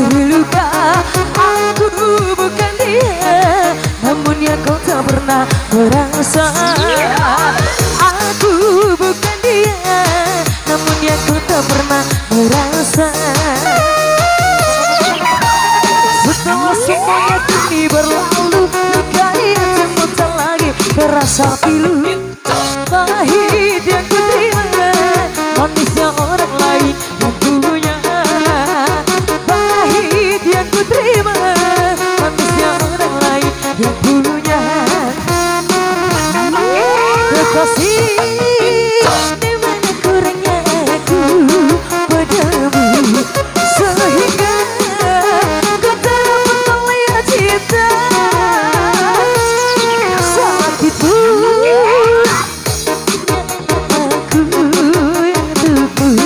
terluka. Aku bukan dia, namun yang kau tak pernah merasa. Aku bukan dia, namun yang kau tak pernah merasa. Setelah semuanya kini berlalu, luka hatimu tak lagi terasa pilu. Pahit yang ku terima, manisnya orang lain yang punya. Pahit yang ku terima, manisnya orang lain yang punya. Kekasih, di mana kurangnya aku padamu, sehingga kau tak dapat melihat cinta. Sakit pun aku yang tubuh,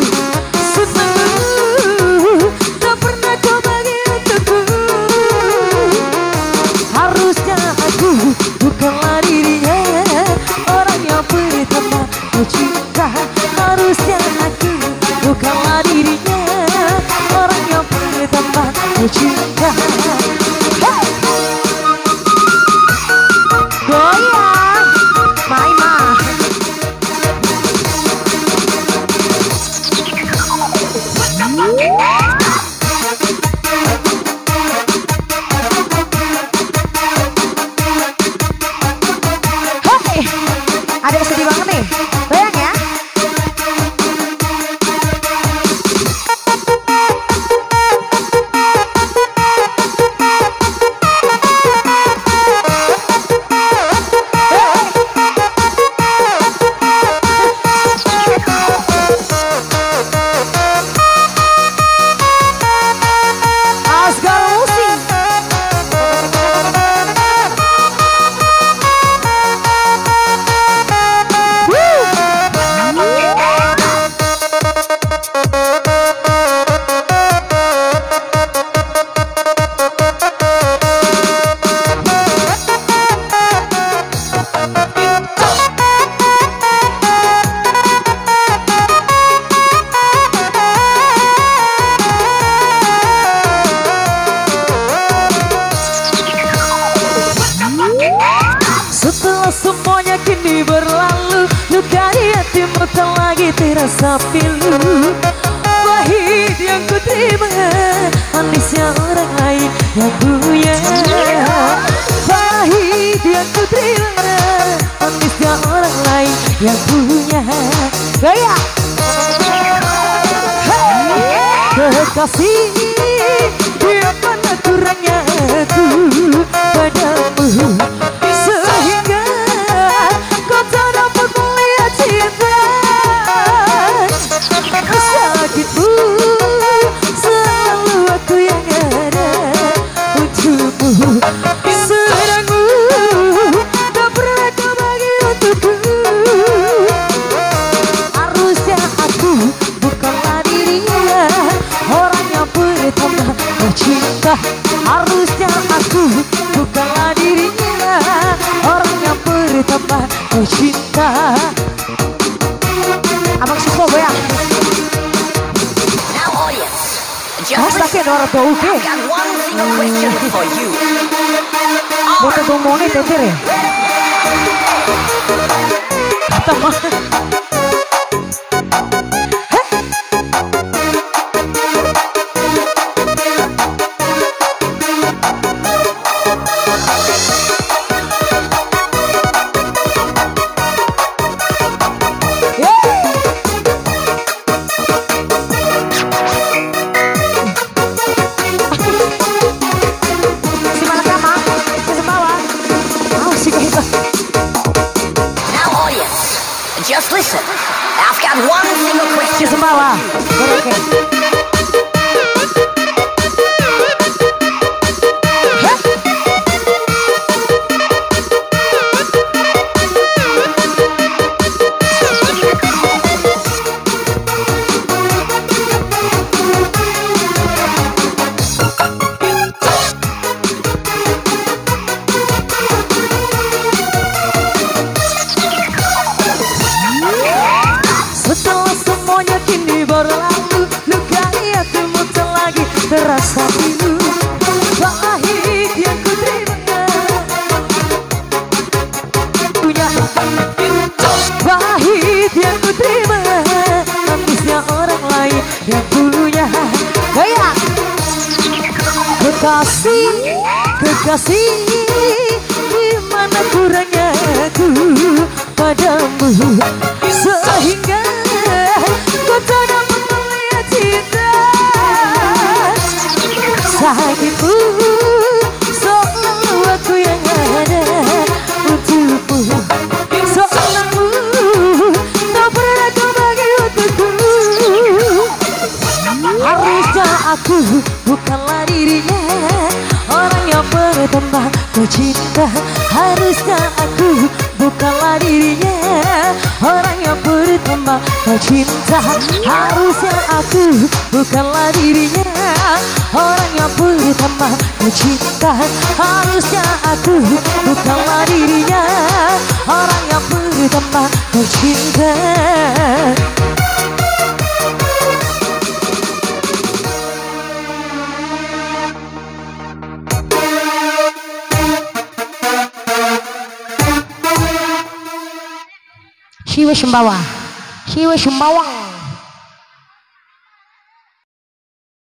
sesungguh tak pernah kau bagi untukku. Harusnya aku bukanlah dirinya, orang yang pertama ku cinta. Harusnya aku bukanlah dirinya, orang yang pertama ku cinta. Hey! Goyang, Maima. Hey, ada yang sedih banget nih, goyang ya. Asgar musik. Setelah semuanya kini berlalu, luka di hatimu tak lagi terasa pilu. Pahit yang ku terima, manisnya orang lain yang punya. Pahit yang ku terima, manisnya orang lain yang punya. Gaya. Kekasih, di mana kurangnya aku padamu, sehingga kau tak dapat melihat cinta. Sakit pun selalu aku yang ada untukmu, sedangmu tak pernah kau bagi untukku. Harusnya aku bukanlah dirinya, orang yang pertama kau cinta. Harusnya aku bukanlah dirinya, orang yang pertama kau cinta. Abang suka goyang. Mas laki ada orang tua uke. Boto gomongnya teter ya. Kata mah. Just listen. terasa pilu. Pahit yang ku terima punya pahit yang ku terima, manisnya orang lain yang punya. Gaya kekasih, kekasih, gimana kurangnya aku padamu sehingga kau tak melihat cinta sakitmu. Selalu aku yang ada untukmu, seorangmu tak pernah kau bagi untukku. Harusnya aku bukanlah dirinya, orang yang pertama kau cinta. Harusnya aku bukanlah dirinya, orang yang pertama kau cinta. Harusnya aku bukanlah dirinya, orang yang pertama kau cinta. Harusnya aku bukanlah dirinya, orang yang pertama kau cinta. Siwa Sumbawa, Siwa Sumbawa.